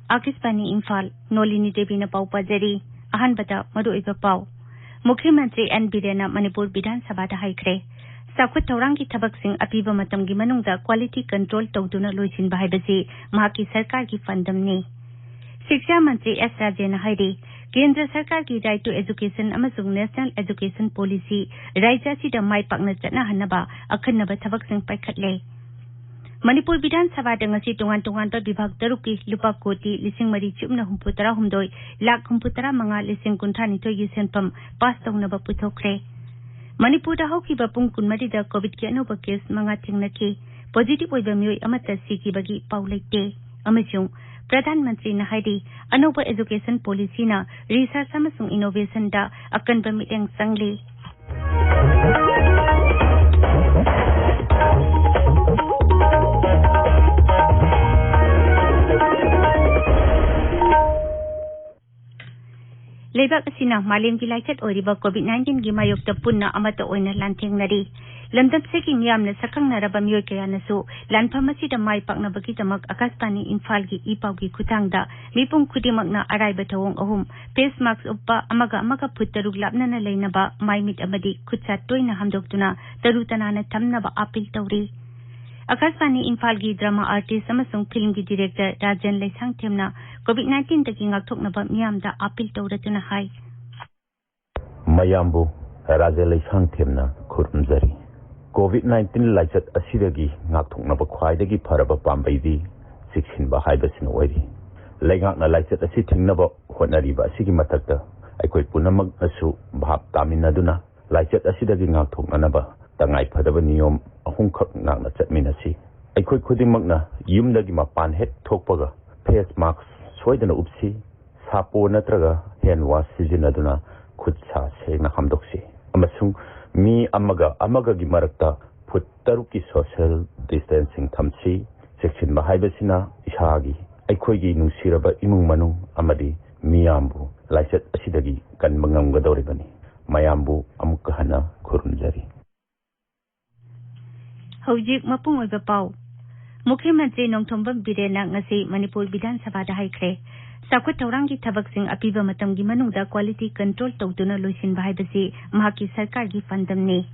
Akisbani Imphal, Nolini Devi na pau pajari, ahanbada maruiba pau. Mukhyamantri N. Birena Manipur Bidhan Sabha da haikre. Sakut taurangi thabak sing apiba matamgi manungda quality control tawduna loisin bahaibasi mahaki sarkar ki fundam ne. Shiksha Mantri S. Rajena hairi, Kendra Sarkar ki Right to Education amasung National Education Policy, Raija si da mai pakna chatna hanaba, akhanaba thabak sing paikhatle. Manipur Bidhan Sabha ngasi tungan-tungan pa bibhag taruki lupa koti lising mari chumna humputara humdoi lak humputara manga lising kunthani to yisenpam pas tawnaba puthokre. Manipur da hauki ba pung kunmari da COVID ki anoba case manga thingnaki positive oiba mioi amata siki bagi paulaite amasung Pradhan Mantri na haidi anoba education policy na research amasung innovation da akan ba miteng sangle. Lebak asina malim ki laikat oriba COVID-19 gi mayokta punna amata oina lanthengnari lamdam seki miyam na sakang naraba miyoy kaya nasu lanphamasi da mai pakna bagi tamak Akasbani Imphal gi ipaw gi khutangda mipung khudimak na araiba thawong ahum face mask uppa amaga phuttaruk lapna na leinaba mai mit amadi khutsa toina hamdoktuna tarutana na thamnaba apil tawri. Akasbani Imphal gi drama artist amasung film gi director Rajan Laisang Themna COVID-19 dagi ngakthoknaba miyamda apil tawratuna hai. Mayambu Rajan Laisang Themna khurumjari. COVID-19 laichat asidagi ngakthoknaba khwaidagi pharaba pambaidi siksinba haibasina oiri. Laingakna laichat asi thingnaba honariba asigi mathakta aikoi punamak asu bhab taminaduna laichat asidagi ngakthoknanaba tangai phadaba niyom ahungkhak nakna chatminasi aikoi khudimakna yumdagi mapan het thokpaga face mask soidana upsi sapo natraga hand wash sijinaduna khutsa sengna hamdoksi amasung mi amaga gi marakta phut taruki social distancing thamsi section bahaibasina isagi aikoi gi nungsiraba imung manung amadi miyambu laichat asidagi kanbangam gadoribani mayambu amukka hana khurumjari. Hojik mapung oiba pau. Mukhyamantri Nongthombam Birena ngasi Manipur Bidhan Sabha da haikre. Sakut taurangi thabak sing apiba matamgi manungda quality control tawduna loisin bahaibasi mahaki sarkar gi fundam ne.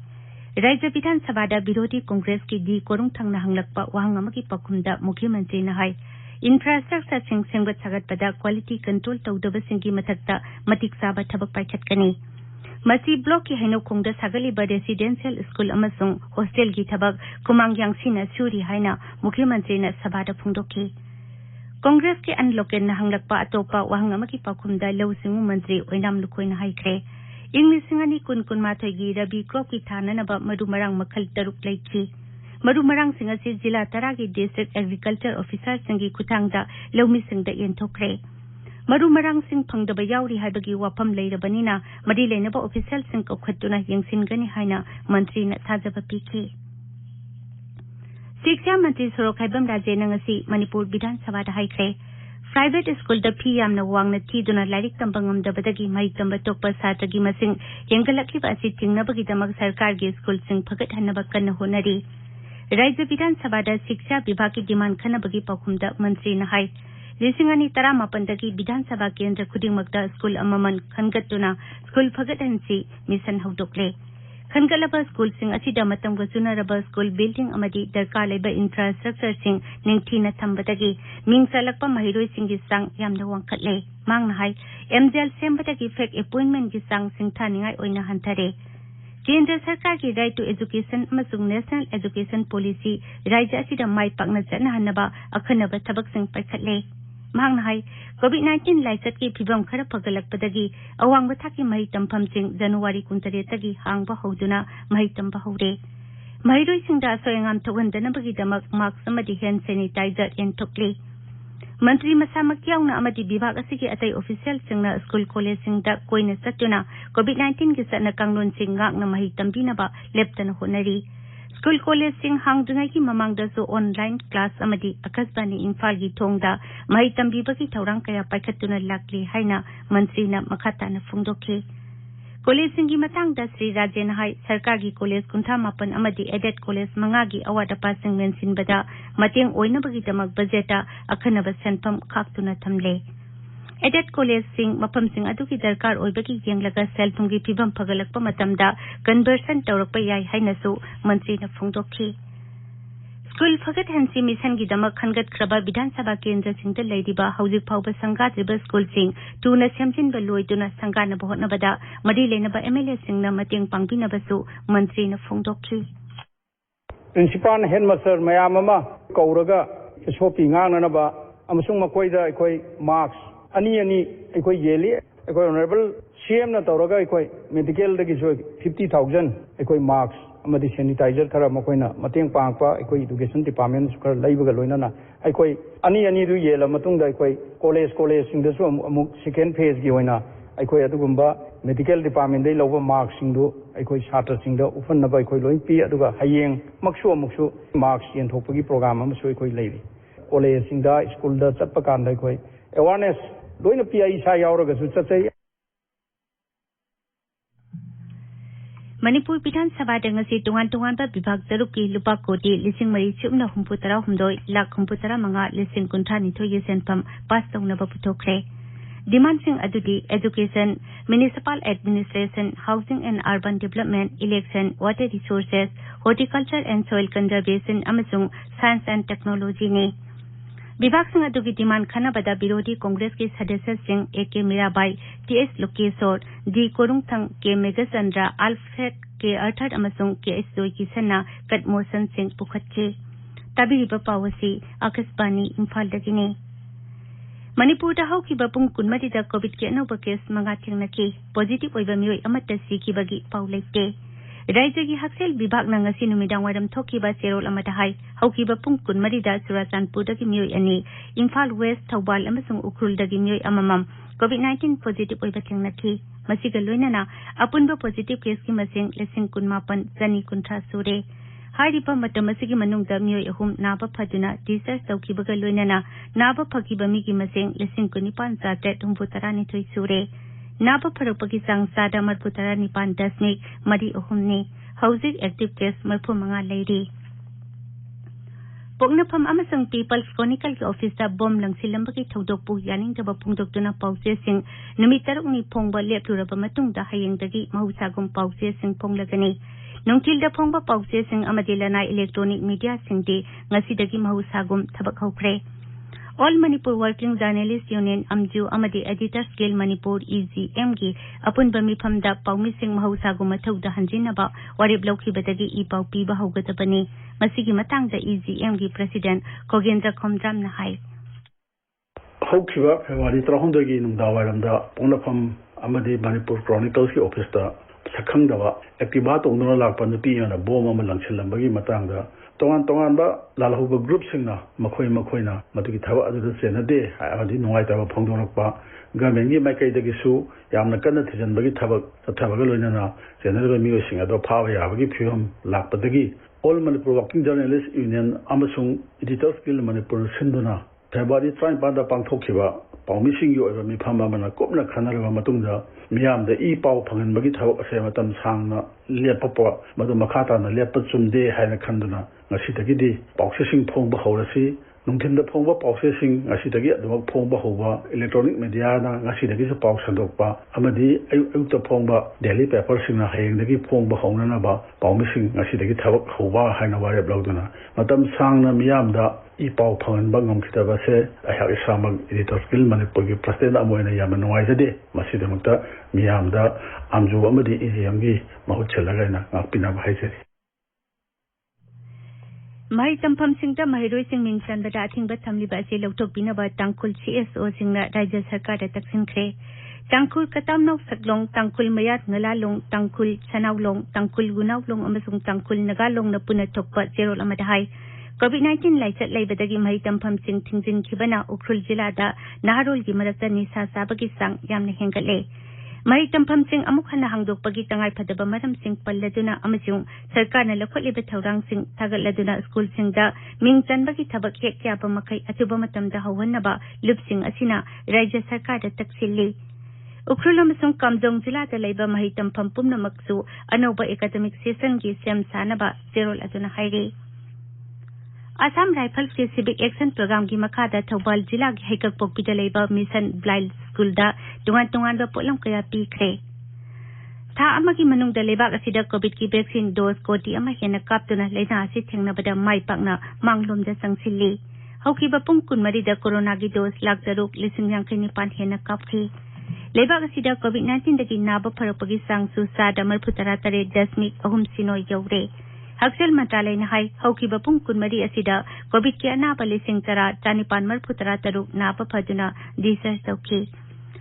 Raija Bidhan Sabha da Birodi Congress ki di korung thangna hanglakpa wahang amaki pakhumda Mukhyamantri na hai. Infrastructure sing sengbat sagat pada quality control tawdaba singi mathakta matik saba thabak paikhatkani. Masi block ki haino khongda sagaliba residential school amasung hostel gi thabak kumang yangsina suri haina Mukhyamantri na sabada phungdokki. Congress ki unloken na hanglakpa atopa wahang amaki pakhumda lawsingu mantri oinam lukhoina haikre. English singani kun mathoi gi rabi crop ki thananaba madumarang makhal taruk laiki. Madumarang singasi jila taragi district agriculture officer singi kuthangda lawmi singda yenthokre. Madumarang sing phangdaba yauri haibagi wafam leirabanina madi leinaba official sing kokhatuna yengsingani haina mantri na thajaba piki. Shiksha Mantri Sorokhaibam Rajena ngasi Manipur Bidhan Sabha da haikre. Private school da phi yamna wangna thiduna lairik tambangam dabadagi mai tamba tokpa satragi masing yengalakliba asi tingnabagi damak sarkar gi school sing phagat hanaba kanna honari. Raija Bidhan Sabha da Shiksha Vibhag ki demand khanabagi pakhumda mantri na hai. Lisingani tara mapandagi Bidhan Sabha Kendra khudingmakda school amaman khangatuna school phagatansi mission haudokle. Khangalaba school sing asida matamga sunaraba school building amadi darkar leba infrastructure sing ningthina thambadagi mingsalakpa mahiroi singi sang yamna wangkhatle mangna hai MJL sembadagi fake appointment gi sang sing thaningai oina hanthare. Kendra Sarkar ki Right to Education amasung National Education Policy raija asida mai pakna chana hanaba akhanaba thabak sing paikhatle. Mahang hai COVID-19 laichat ki phibam khara pagalakpadagi awang bathaki mahi tampham sing January 13 tagi hangba hoduna mahi tamba hore. Mahiroi singda soyangam thogandana bagi damak mask amadi hand sanitizer en thokle. Mantri masamak yauna amadi bibhag asigi atai official singna school college singda koina satuna COVID-19 ki satna kanglon sing ngakna mahi tambinaba leptana honari. School college sing hangdungai ki mamangda so online class amadi Akasbani Imphal gi thongda mahi tambibagi thaurang kaya paikhatuna lakli haina mantri na makata na phungdokhe. College singi matang da Sri Rajen hai sarkar gi college kuntha mapan amadi aided college manga gi award passing mention bada mateng oina bagi damak budgeta akhana ba senpam khaktuna thamle aided college sing mapam sing adu ki darkar oibagi yenglaga selfum gi pibam phagalakpa matamda conversion tawrakpa yai hainasu mantri na phongdokhi School Fagat Hansi Mission gi damak khangat kraba Vidhan Sabha Kendra singta leidiba hauzik phawba sangga driba school sing tuna semjin ba loiduna sangga na bohna bada madi lenaba MLA singna mateng pangbina basu mantri na phongdokhi Principal Headmaster mayamama kauraga sopi ngana ba amasung makoida ekoi marks ani ekoi yeli ekoi honorable CM na tawraga ekoi medical dagi so 50,000 ekoi marks amadi sanitizer khara makoina mateng pangpa ekoi education department khara leibaga loinana ekoi ani ru yela matungda ekoi college sing da so amuk second phase gi hoina ekoi adugumba medical department dei loba marks sing do ekoi chhatra sing da ufan na ba ekoi loin pi aduga hayeng maksu marks yen thopagi program am so ekoi leibi college sing da school da chatpa kan da ekoi awareness loina pi ai sa yauraga su chatsai Manipur Vidhan Sabha dengasi tungan-tungan ba bibhag taruki lupa kodi lising mari chumna humputara humdoi lak humputara manga lising kuntra nitho yesen pam pas tongna ba putokre demand sing adudi education municipal administration housing and urban development election water resources horticulture and soil conservation amasung science and technology ne विभाग Singh अदुगी demand खाना बदा विरोधी कांग्रेस के सदस्य Singh AK Mirabai TS Lokeshwar D कोरुंगथंग के मेगाचंद्रा Alfred के अर्थात अमसुंग के जोई की सन्ना कटमोसन सिंह पुखतके तबिरिबा पावसी आकाशवाणी इम्फाल दगिने मणिपुर दा हौकी बपुंग कुनमदि दा कोविड के अनोबा केस मंगा थेंगनके पॉजिटिव ओइबा मियोय अमत्ता सीकी बगी पाउ लेते राज्य की हक्सेल विभाग नंगसी नुमिदांग वारम थोकीबा सेरोल अमदा हाई हौकीबा पुंग कुनमरिदा सुराचानपुर दगी मियोय अनि इम्फाल वेस्ट थौबाल अमसुंग उखरुल दगी मियोय अममम कोविड-19 पॉजिटिव ओइबा थेंगनथि मसिगा लोइनाना अपुनबा पॉजिटिव केस की मसिंग लेसिंग कुनमापन जनी कुंठा सुरे हारिबा मतम मसिगी मनुंगदा मियोय अहुम नाबा फदुना डिस्चार्ज तौकीबगा लोइनाना नाबा फकीबा मिगी मसिंग लेसिंग कुनिपान जातेट हुंबुतरा निथोय सुरे नाबा फरकपगी सांग सादा मरपुतरा निपान दशमिक मरी अहुमने हौजिक एक्टिव केस मरफु मंगा लेरी पोगनफम अमसंग पीपल्स क्रोनिकल के ऑफिस दा बम लंगसिलंबगी थौदोकपु यानिंगदबा पुंगदोकतुना पाउसे सिंग नुमित तरुकनी फोंगबा लेपलुरबा मतुंगदा हयेंगदगी महौसागुम पाउसे सिंग फोंगलगनी नोंथिलदा फोंगबा पाउसे सिंग अमदि लनाई इलेक्ट्रॉनिक मीडिया सिंगदि ngasiदगी महौसागुम थबक हौख्रे All Manipur Working Journalists Union Amju Amadi Editors Guild Manipur EGM gi apun bami phamda paumi sing mahausagu mathauda hanjinaba warib lokhibadagi ipau piba haugatabani masigi matangda EGM gi President Kogendra Khomdram na hai haukiba February 3 nungdawaramda ponafam amadi Manipur Chronicles ki office da sakhangdawa activa tongdona lakpa nupi yana bom ama langsilambagi matangda tongan ba lalhuba group singna makhoi na matugi thawa adu senade adi nuai tawa phongdorokpa government gi maikai dagi su yamna kanna thijanbagi thabaga loinana senade mi sing ado phawa yabagi phiyom lakpadagi All Manipur Working Journalists Union amasung Editors Guild Manipur sinduna February 3 da pangthokhiba paumi sing yo eba mi phama mana kopna khanaraba matungda miyam da I pau phangan bagi thawak ase matam sangna lepapa madu makhata na lepa chumde haina khanduna ngasidagi di processing phongba hawrasi nungthinda phongba processing ngasidagi adwa phongba hoba electronic media na ngasidagi sa pau sandokpa amadi ayukta phongba daily paper singna hayengdagi phongba hawnana ba paumi sing ngasidagi thawak hoba haina ware blogduna matam sangna miyam da I pau phangan ba ngamkhitaba se ayha isamag Editors Guild Manipur gi president amoina yamna nuaijade masidamakta miyam da amju amadi EGM gi mahut chelaga na ngapina ba haiseri Mai tampam singda mahiroi sing mingsan bada athingba thamliba ase lautok binaba tangkul CSO singna rajya sarkar da taksinkhre tangkul katamnok saklong tangkul mayat ngalalong tangkul chanaulong tangkul gunaulong amasung tangkul nagalong na puna thokpa zero amadhai COVID-19 laichat laibadagi mai tampam sing thingjin khibana ukrul jila da naharol gi marakta nisa sabagi sang yamna hengale mai tampam sing amukhana hangdokpagi tangai phadaba maram sing palladuna amasung sarkar na lakholiba thaurang sing thagatladuna school sing da ming chanbagi thabak hekya ba makai atuba matam da hawanaba lup sing asina rajya sarkar da taksilli Ukhrul अमसुंग कामजोंग जिला दा लेबा महि तमफम पुमनमकसु अनौबा academic session की सेम सानबा जेरोल अदुना हाइरे असम राइफल्स के सिविक एक्शन प्रोग्राम की मखादा थौबाल जिला की हैकक पोकपिदा लेबा मिशन ब्लाइंड स्कूल दा तुंगान बा पोलम कया पीखरे था अमगी मनुंग दा लेबाक असिदा कोविड की वैक्सीन डोज कोटी अमा हेना कापतुना लेना असि थेंगनाबदा माइ पाकना मांगलोम दा संगसिल्ली हौकीबा पुंग कुनमरी दा कोरोना की डोज लाख तरुक लिसिंग यांखै निपान हेना कापखि लेबाक असिदा कोविड-19 दगी नाबा फरकपगी सांगसु सादा मरफुतरा तरे दशमिक अहुम सिनो यौरे हक्सेल मंत्रालय ने हाई हौकीबा पुंग कुनमरी असिदा कोविड के अनाबा लिसिंग तरा चानिपान मरफुतरा तरुक नाबा फदुना डिसर्च तौखि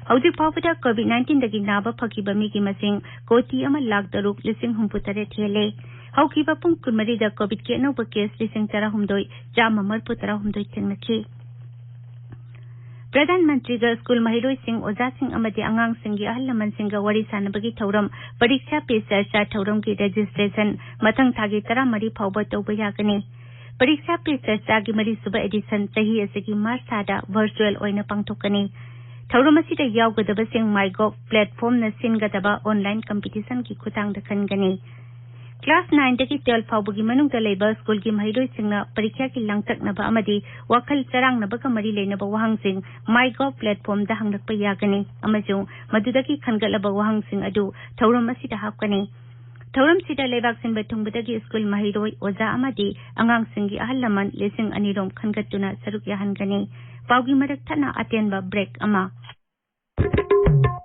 हौजिक फावदा कोविड-19 दगी नाबा फकीबा मिगी मसिंग कोटी अमा लाख तरुक लिसिंग हुमपुतरे थेले हौकीबा पुंग कुनमरी दा कोविड के अनौबा केस लिसिंग तरा हुमदोई चामा मरफुतरा हुमदोई थेंगनखि प्रधानमंत्री गा स्कूल महिरोई सिंह ओजा सिंह अमदे अंगांग सिंह की अहल लमन सिंह गा वरी सानबगी थौरम परीक्षा पे चर्चा थौरम की रजिस्ट्रेशन मथंग थागी तरा मरी फावबा तौबा यागनी परीक्षा पे चर्चा की मरी सुबह एडिशन सही असगी मार्च सादा वर्चुअल ओइना पांगथोकनी थौरम असिदा यावगदबा सिंह माइगोव प्लेटफॉर्म न सिनगदबा ऑनलाइन कंपटीशन की खुतांग दखनगनी क्लास 9 दगी 12 फावबगी मनुंग लेबा स्कूल की महिरोई सिंह परीक्षा की लांगतकनबा अमदी वखल चरांगनबा कमरी लेनबा वहांग सिंह माइगोव प्लेटफॉर्म दा हंगलकपा यागनी अमजों मदुदगी खनगलबा वहांग सिंह अदु थौरम असिदा हापकनी थौरम सिदा लेबाक सिनबा थुंगबदगी स्कूल महिरोई ओजा अमदी अंगांग सिंह की अहल लमन लिसिंग अनिरोम खनगतुना सरुक याहनगनी पावगी मरक थना अतेनबा ब्रेक अमा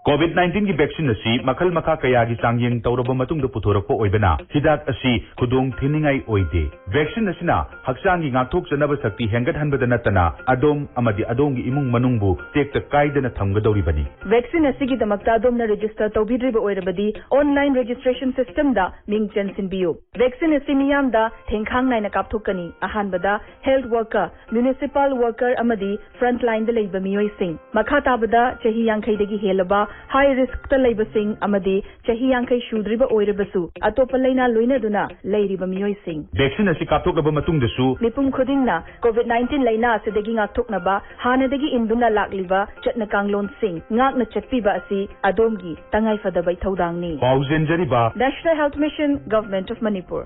कोविड-19 की वैक्सीन असी मखल मखा कया की चांगयेंग तौरब मतुंग द पुथोरप ओइबना हिदाक असी खुदोंग थिनिंगाई ओइदे वैक्सीन असिना हक्चांग की गांथोक जनब शक्ति हेंगत हनबद नतना अदोम अमदी अदोम की इमुंग मनुंगबु टेक कायदना थमगदौरिबनी वैक्सीन असी की दमकता अदोमना रजिस्टर तौबिद्रिब ओइरबदी ऑनलाइन रजिस्ट्रेशन सिस्टम दा मिंग चेंसिनबियो वैक्सीन असी मियाम दा थेंखांग नाइना कापथोकनी अहानबदा हेल्थ वर्कर म्युनिसिपल वर्कर अमदी फ्रंट लाइन द लेबा मियोई सिंह मखा ताबदा चही यांखैदगी हेलबा हाई रिस्क ता लेबा सिंह अमदी चही यांखै शुद्रिबा ओइरबसु अतोपा लैना लोइनदुना लैरिबा मियोई सिंह वैक्सीन असी कापथोकबा मतुंगदसु मिपुम खुदिंगना कोविड-19 लैना असिदगी ngaktoknaba हानदगी इंदुना लाक्लिबा चटना कांगलोन सिंह ngakna chatpiba asi adomgi tangai fadabai thodangni पाउजेंजरीबा national health mission government of Manipur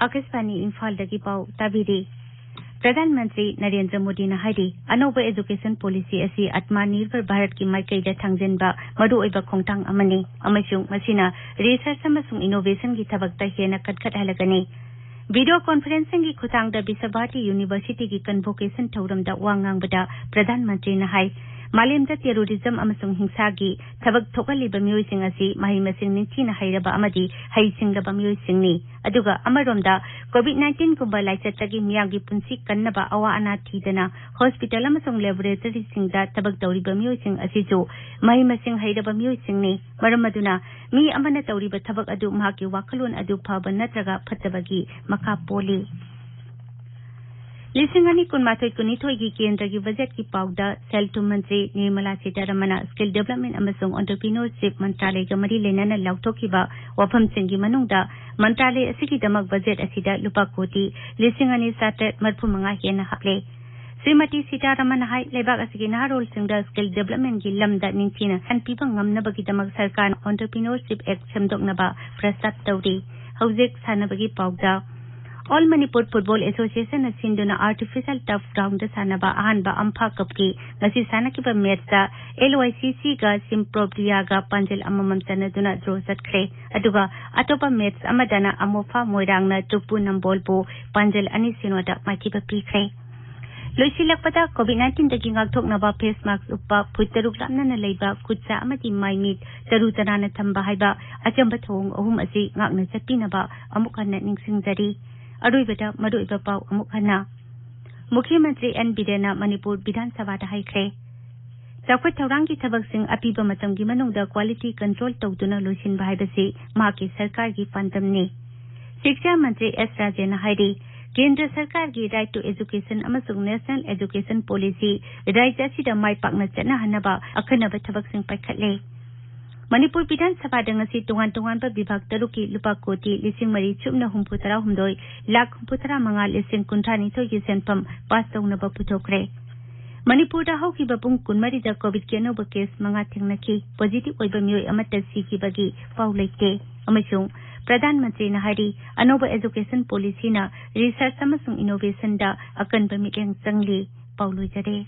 Akashvani Imphal दगी पाउ ताबिरी प्रधानमंत्री नरेंद्र मोदी ने हाइरी अनौबा एजुकेशन पॉलिसी असी आत्मनिर्भर भारत की माइकैदा थांगजेनबा मरुओइबा खोंटांग अमनी अमसुंग मसिना रिसर्च अमसुंग इनोवेशन की थबकता हेना कटकटहलगनी वीडियो कॉन्फ्रेंसिंग की खुतांग दा बिसाबाटी यूनिवर्सिटी की कन्वोकेशन थौरम दा वांगांगबदा प्रधानमंत्री ने हाई मालेमदा टेरोरिज्म अमसुंग हिंसा की थबक थोकलिबा मियोइसिंग असी माहि मसिंग निंथिना हाइरबा अमदी हाइसिंगबा मियोइसिंगनी अदुगा अमरोमदा कोविड-19 गुंबा लाइचतगी मियागी पुंसी कन्नबा अवा अना थीदना हॉस्पिटल अमसुंग लैबोरेटरी सिंगदा तबक तौरिबा मियोइसिंग असिजो माहि मसिंग हाइरबा मियोइसिंगनी मरमदुना मी अमना तौरिबा थबक अदु माकी वाखलोन अदु फबा नत्रगा फतबगी मखा पोली लिसिंगनी कुनमाथोई कुनिथोई की केंद्र की बजट की पाउदा सेल टू मंत्री निर्मला सीतारमण स्किल डेवलपमेंट अमसुंग एंटरप्रेन्योरशिप मंत्रालय का मरी लेना लाउथोखिबा वफम सिंगी मनुंगदा मंत्रालय असिगी दमक बजट असिदा लुपा कोटी लिसिंगनी सातट मरफुमंगा हेना हापले श्रीमती सीतारमण हाई लेबाक असिगी नारोल सिंगदा स्किल डेवलपमेंट की लमदा निंथिना हनपीबा ngamnabagi damak सरकार एंटरप्रेन्योरशिप एक्ट सेमदोकनबा प्रस्ताव तौरी हौजिक सानबगी पाउदा ऑल मणिपुर फुटबॉल एसोसिएशन सिंधुना आर्टिफिशियल टफ ग्राउंड सानबा अहानबा अम्फा कप की ngasi सानकिबा मैच LYCC गा सिम्प्रोबिया गा पंजल अममम सनदुना ड्रॉ चटख्रे अदुगा अतोपा मैच अमदना अमोफा मोइरांगना टुपु नंबोलबो पंजल अनि सिनोदा माइकिबा पीख्रे लोइसिलकपदा कोविड-19 दगी ngakthoknaba फेस मास्क उपा फुतरुक लामना लेबा खुचा अमदी माइमीट तरु तनाना थंबा हाइबा अचंबा थोंग अहुम असि ngakna चटपिनबा अमुक हन्ना निंगसिंगजरी अरुइबदा मरुइबा पाउ अमुक हन्ना मुख्यमंत्री एन बिरेना मणिपुर विधानसभा हाइख्रे चौखट थौरांग की थबक सिंह अपीबा मतम की मनुंगदा क्वालिटी कंट्रोल तौदुना लोइसिनबा हाइबसे माकी सरकार की पंतमने शिक्षा मंत्री एस राजेन हाइरी केंद्र सरकार की राइट टू एजुकेशन अमसुंग नेशनल एजुकेशन पॉलिसी राज्य असिदा माइ पाकना चना हनबा अखनबा थबक सिंह पाइखले मणिपुर विधानसभा दंगसी तोंगान तोंगान पर विभाग तरुकी लुपा कोटी लिसिंग मरी चुपना हुमपुतरा हुमदोई लाख हुमपुतरा मंगा लिसिंग कुंठानी थोई की सेंफम पास तौनबा पुथोखरे Manipur haukiba pung kunmari da COVID ki anoba case manga thengnaki positive oiba mioi amata sikibagi pau leite amasung Pradhan Mantri na hari anoba education policy na research amasung innovation da akan bamileng changli pau loijare